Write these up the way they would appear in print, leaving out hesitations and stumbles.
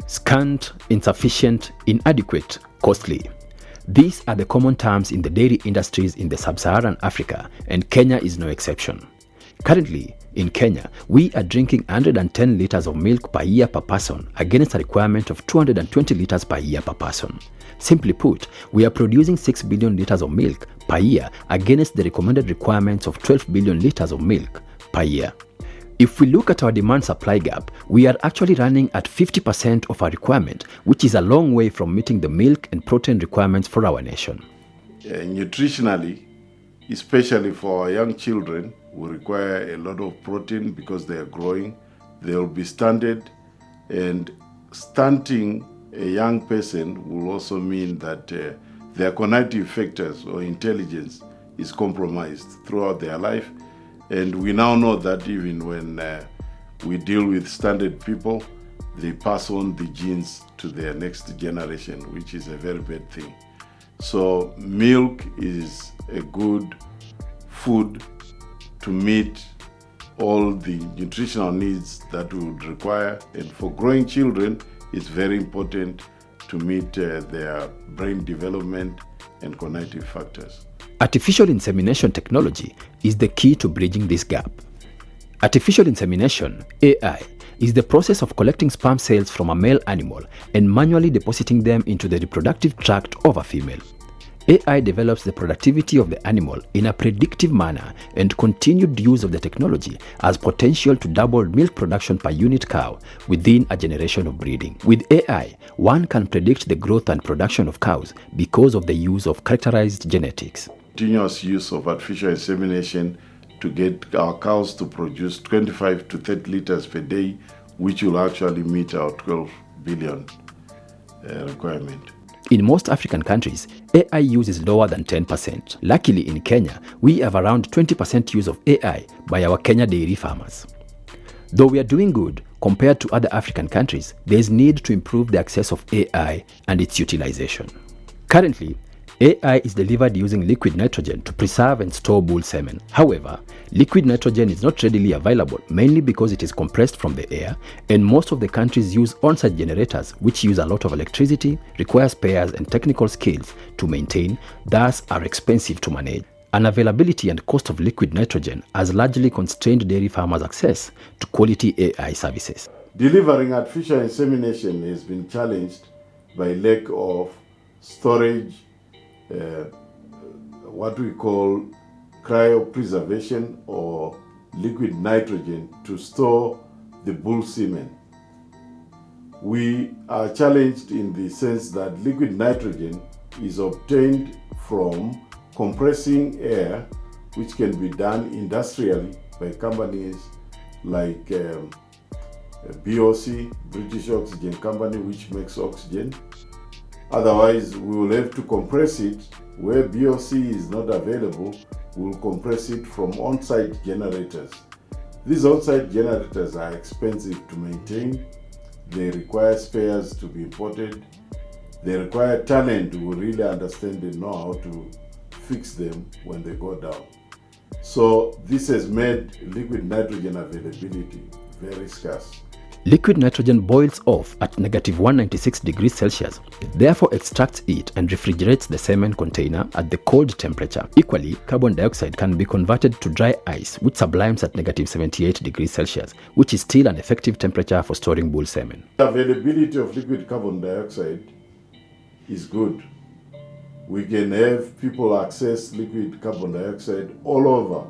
Scant, insufficient, inadequate, costly. These are the common terms in the dairy industries in the sub-Saharan Africa, and Kenya is no exception. Currently, in Kenya, we are drinking 110 liters of milk per year per person against a requirement of 220 liters per year per person. Simply put, we are producing 6 billion liters of milk per year against the recommended requirements of 12 billion liters of milk per year. If we look at our demand-supply gap, we are actually running at 50% of our requirement, which is a long way from meeting the milk and protein requirements for our nation. Nutritionally, especially for our young children, we require a lot of protein because they are growing. They will be stunted, and stunting a young person will also mean that their cognitive factors or intelligence is compromised throughout their life. And we now know that even when we deal with stunted people, they pass on the genes to their next generation, which is a very bad thing. So milk is a good food to meet all the nutritional needs that we would require. And for growing children, it's very important to meet their brain development and cognitive factors. Artificial insemination technology is the key to bridging this gap. Artificial insemination, AI, is the process of collecting sperm cells from a male animal and manually depositing them into the reproductive tract of a female. AI develops the productivity of the animal in a predictive manner, and continued use of the technology has potential to double milk production per unit cow within a generation of breeding. With AI, one can predict the growth and production of cows because of the use of characterized genetics. Continuous use of artificial insemination to get our cows to produce 25 to 30 liters per day, which will actually meet our 12 billion requirement. In most African countries, AI use is lower than 10%. Luckily in Kenya, we have around 20% use of AI by our Kenya dairy farmers. Though we are doing good compared to other African countries, there is need to improve the access of AI and its utilization. Currently, AI is delivered using liquid nitrogen to preserve and store bull semen. However, liquid nitrogen is not readily available, mainly because it is compressed from the air, and most of the countries use on-site generators, which use a lot of electricity, require spares and technical skills to maintain, thus are expensive to manage. Unavailability and cost of liquid nitrogen has largely constrained dairy farmers' access to quality AI services. Delivering artificial insemination has been challenged by lack of storage, what we call cryopreservation or liquid nitrogen to store the bull semen. We are challenged in the sense that liquid nitrogen is obtained from compressing air, which can be done industrially by companies like BOC, British Oxygen Company, which makes oxygen. Otherwise, we will have to compress it. Where BOC is not available, we will compress it from on-site generators. These on-site generators are expensive to maintain. They require spares to be imported. They require talent who really understand and know how to fix them when they go down. So this has made liquid nitrogen availability very scarce. Liquid nitrogen boils off at -196 degrees Celsius, therefore extracts it and refrigerates the semen container at the cold temperature. Equally, carbon dioxide can be converted to dry ice, which sublimes at -78 degrees Celsius, which is still an effective temperature for storing bull semen. The availability of liquid carbon dioxide is good. We can have people access liquid carbon dioxide all over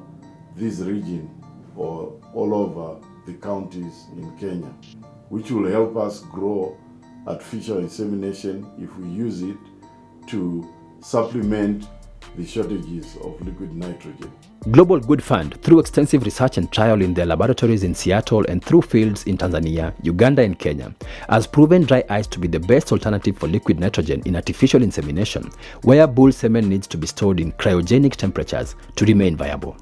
this region or all over the counties in Kenya, which will help us grow artificial insemination if we use it to supplement the shortages of liquid nitrogen. Global Good Fund, through extensive research and trial in their laboratories in Seattle and through fields in Tanzania, Uganda and Kenya, has proven dry ice to be the best alternative for liquid nitrogen in artificial insemination, where bull semen needs to be stored in cryogenic temperatures to remain viable.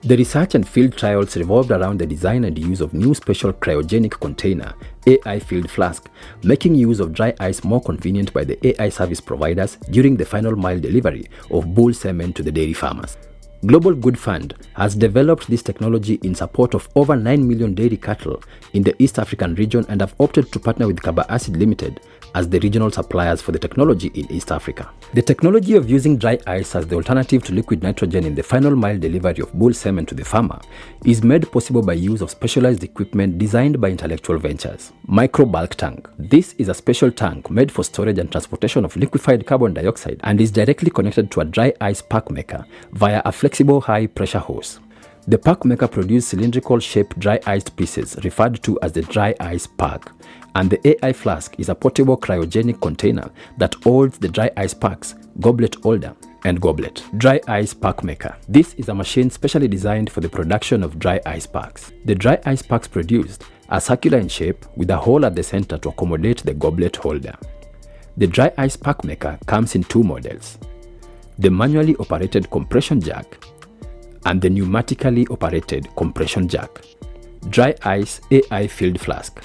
The research and field trials revolved around the design and use of new special cryogenic container, AI Field Flask, making use of dry ice more convenient by the AI service providers during the final mile delivery of bull semen to the dairy farmers. Global Good Fund has developed this technology in support of over 9 million dairy cattle in the East African region and have opted to partner with Kaba Acid Limited as the regional suppliers for the technology in East Africa. The technology of using dry ice as the alternative to liquid nitrogen in the final mile delivery of bull semen to the farmer is made possible by use of specialized equipment designed by Intellectual Ventures. Micro Bulk Tank. This is a special tank made for storage and transportation of liquefied carbon dioxide and is directly connected to a dry ice pack maker via a flexible high pressure hose. The pack maker produces cylindrical shaped dry iced pieces referred to as the dry ice pack, and the AI flask is a portable cryogenic container that holds the dry ice packs, goblet holder, and goblet. Dry ice pack maker. This is a machine specially designed for the production of dry ice packs. The dry ice packs produced are circular in shape with a hole at the center to accommodate the goblet holder. The dry ice pack maker comes in two models: the manually operated compression jack and the pneumatically operated compression jack. Dry ice AI Field Flask.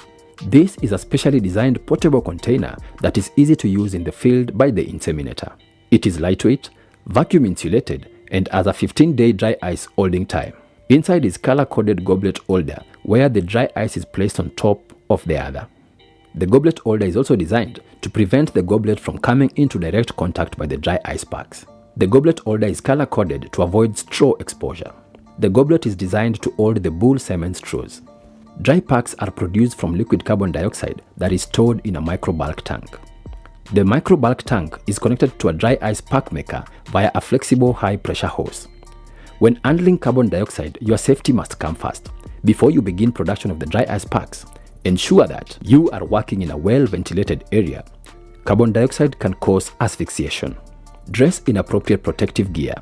This is a specially designed portable container that is easy to use in the field by the inseminator. It is lightweight, vacuum insulated, and has a 15-day dry ice holding time. Inside is color-coded goblet holder where the dry ice is placed on top of the other. The goblet holder is also designed to prevent the goblet from coming into direct contact by the dry ice packs. The goblet holder is color-coded to avoid straw exposure. The goblet is designed to hold the bull semen straws. Dry packs are produced from liquid carbon dioxide that is stored in a micro bulk tank. The micro bulk tank is connected to a dry ice pack maker via a flexible high pressure hose. When handling carbon dioxide, your safety must come first. Before you begin production of the dry ice packs, ensure that you are working in a well-ventilated area. Carbon dioxide can cause asphyxiation. Dress in appropriate protective gear.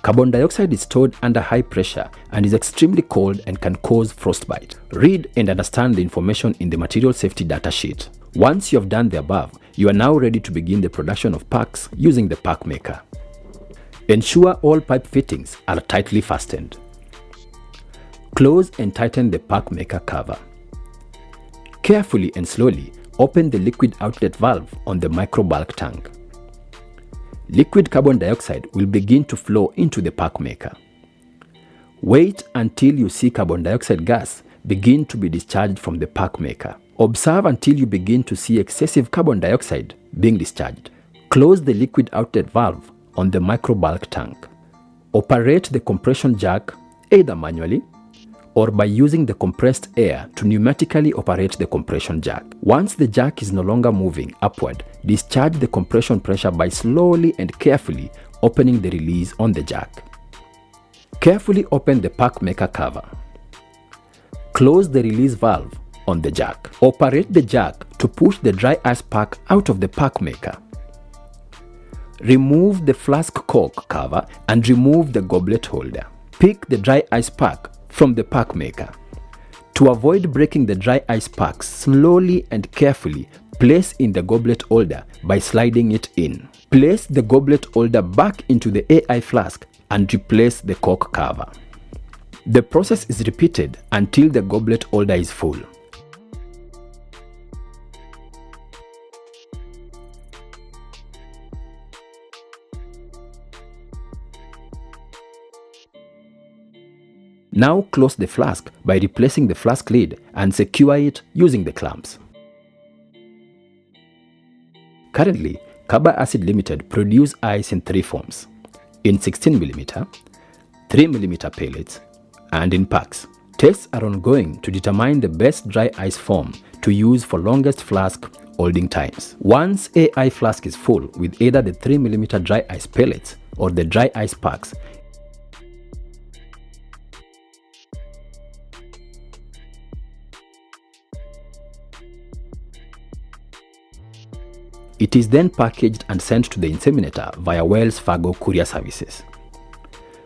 Carbon dioxide is stored under high pressure and is extremely cold and can cause frostbite. Read and understand the information in the material safety data sheet. Once you have done the above, you are now ready to begin the production of packs using the pack maker. Ensure all pipe fittings are tightly fastened. Close and tighten the pack maker cover. Carefully and slowly open the liquid outlet valve on the micro bulk tank. Liquid carbon dioxide will begin to flow into the pack maker. Wait until you see carbon dioxide gas begin to be discharged from the pack maker. Observe until you begin to see excessive carbon dioxide being discharged. Close the liquid outlet valve on the micro bulk tank. Operate the compression jack either manually or by using the compressed air to pneumatically operate the compression jack. Once the jack is no longer moving upward, discharge the compression pressure by slowly and carefully opening the release on the jack. Carefully open the pack maker cover. Close the release valve on the jack. Operate the jack to push the dry ice pack out of the pack maker. Remove the flask cork cover and remove the goblet holder. Pick the dry ice pack from the pack maker. To avoid breaking the dry ice packs, slowly and carefully place in the goblet holder by sliding it in. Place the goblet holder back into the AI flask and replace the cork cover. The process is repeated until the goblet holder is full. Now close the flask by replacing the flask lid and secure it using the clamps. Currently, Kaba Acid Limited produce ice in three forms: in 16mm, 3mm pellets, and in packs. Tests are ongoing to determine the best dry ice form to use for longest flask holding times. Once AI flask is full with either the 3mm dry ice pellets or the dry ice packs, it is then packaged and sent to the inseminator via Wells Fargo Courier Services.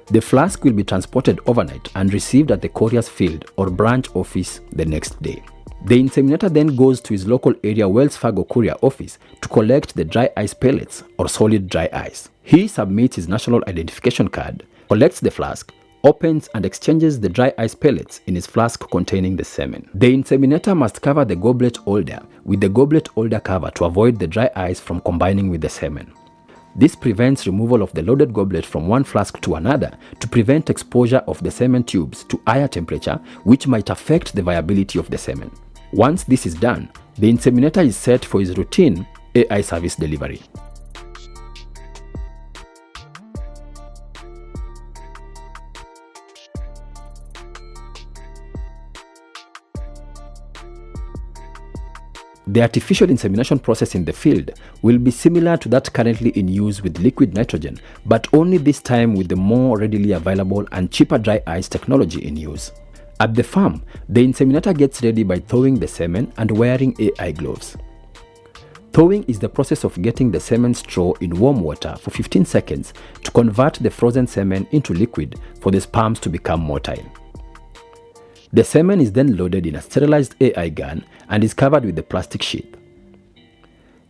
The flask will be transported overnight and received at the courier's field or branch office the next day. The inseminator then goes to his local area Wells Fargo Courier office to collect the dry ice pellets or solid dry ice. He submits his national identification card, collects the flask, opens and exchanges the dry ice pellets in his flask containing the semen. The inseminator must cover the goblet holder with the goblet holder cover to avoid the dry ice from combining with the semen. This prevents removal of the loaded goblet from one flask to another to prevent exposure of the semen tubes to higher temperature, which might affect the viability of the semen. Once this is done, the inseminator is set for his routine AI service delivery. The artificial insemination process in the field will be similar to that currently in use with liquid nitrogen, but only this time with the more readily available and cheaper dry ice technology in use. At the farm, the inseminator gets ready by thawing the semen and wearing AI gloves. Thawing is the process of getting the semen straw in warm water for 15 seconds to convert the frozen semen into liquid for the sperms to become motile. The semen is then loaded in a sterilized AI gun and is covered with a plastic sheath.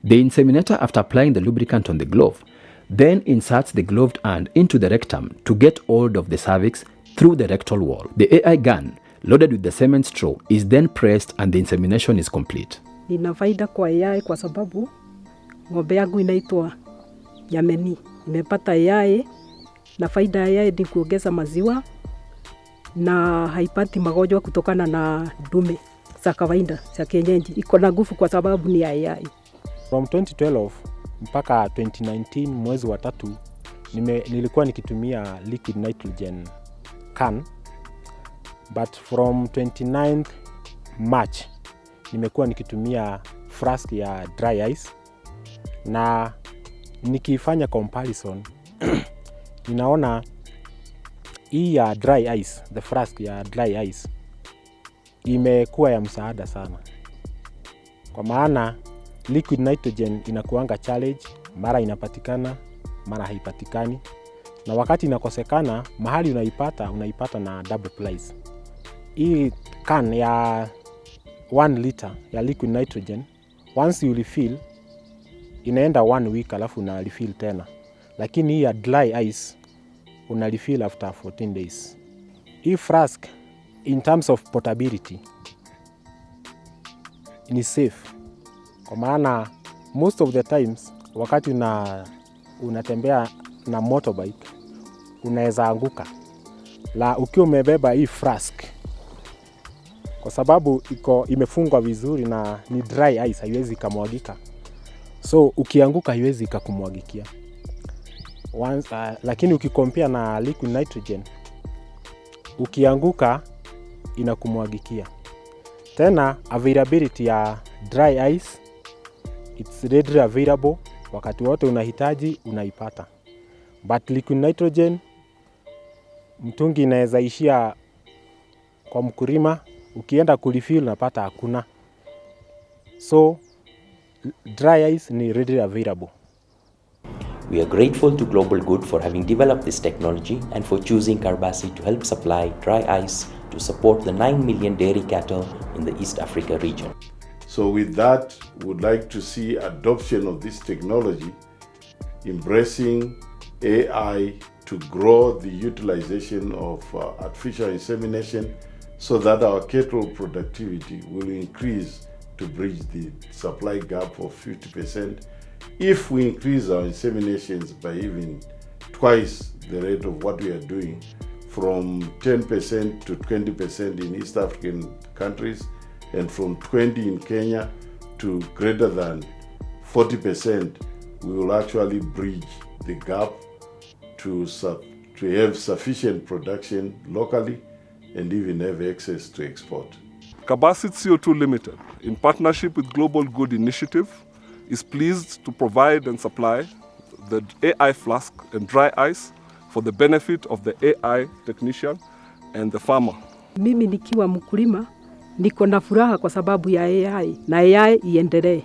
The inseminator, after applying the lubricant on the glove, then inserts the gloved hand into the rectum to get hold of the cervix through the rectal wall. The AI gun, loaded with the semen straw, is then pressed and the insemination is complete. Nina faida kwa AI kwa sababu ng'ombe yangu inaitwa Yameni. Nimepata AI na faida ya AI ni kuongeza maziwa na haipati magonjwa kutokana na dume za kawaida za kienyeji. Iko na nguvu kwa sababu ni AI. From 2012 mpaka 2019 mwezi wa 3 nilikuwa nikitumia liquid nitrogen can, but from 29th March nimekuwa nikitumia flask ya dry ice, na nikifanya comparison ninaona hii ya dry ice, the flask ya dry ice imekuwa ya msaada sana, kwa maana liquid nitrogen inakuanga challenge, mara inapatikana mara haipatikani, na wakati inakosekana mahali unaipata na double price. Hii can ya 1 liter ya liquid nitrogen, once you refill inaenda 1 week alafu una refill tena, lakini hii ya dry ice una refill after 14 days. Hii flask in terms of portability ni safe, kwa maana most of the times wakati unatembea na motorbike unaweza anguka, la ukiwa umebeba hii flask, kwa sababu imefungwa vizuri na ni dry ice, haiwezi kumwagika, so ukianguka haiwezi kukumwagikia. Lakini ukikompare na liquid nitrogen, ukianguka inakumwagikia. Tena availability ya dry ice, it's readily available, wakati wote unahitaji unaipata. But liquid nitrogen mtungi inaweza ishia kwa mkulima, ukienda kurefill unapata hakuna. So dry ice ni readily available. We are grateful to Global Good for having developed this technology and for choosing Carbasi to help supply dry ice to support the 9 million dairy cattle in the East Africa region. So with that, we would like to see adoption of this technology, embracing AI to grow the utilization of artificial insemination so that our cattle productivity will increase to bridge the supply gap of 50%. If we increase our inseminations by even twice the rate of what we are doing, from 10% to 20% in East African countries, and from 20% in Kenya to greater than 40%, we will actually bridge the gap to have sufficient production locally and even have access to export. Carbasi CO2 Limited, in partnership with Global Good Initiative, is pleased to provide and supply the AI flask and dry ice for the benefit of the AI technician and the farmer. Mimi nikiwa mkulima niko na furaha kwa sababu ya AI na AI iendelee.